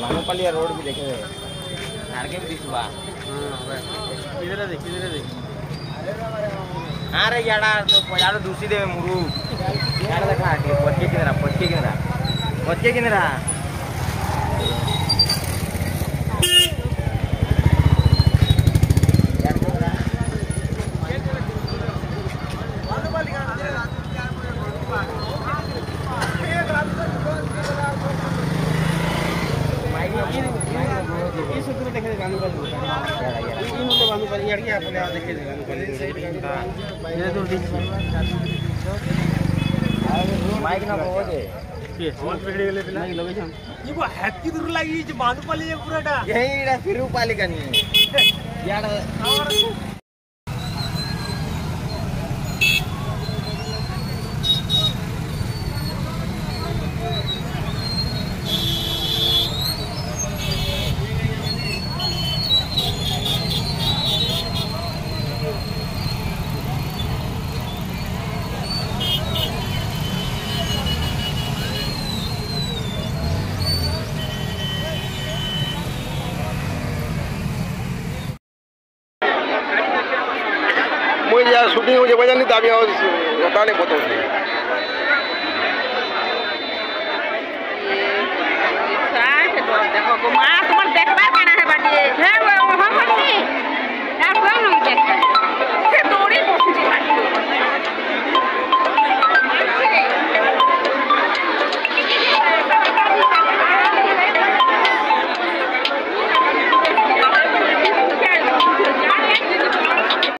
मानोपालिया road भी देखे आगे भी दिखवा किधर देख हाँ रे याडा तो पजाड़ो दूसरी देवे मुरु यार देखा के पटके किधर माइक ना बोले ये फोन पकड़े गेले पिला नहीं लगे हम ये को हैकी दूर लागी जे बांधपाली ये पूराटा यही रा फिरू पालिका नहीं यार मुझे यार शूटिंग मुझे वजह नहीं दाबी और बताने को तो देखो मां तुम्हारे देखबा केना है बाटी है हम नहीं यार कौन हम देखबा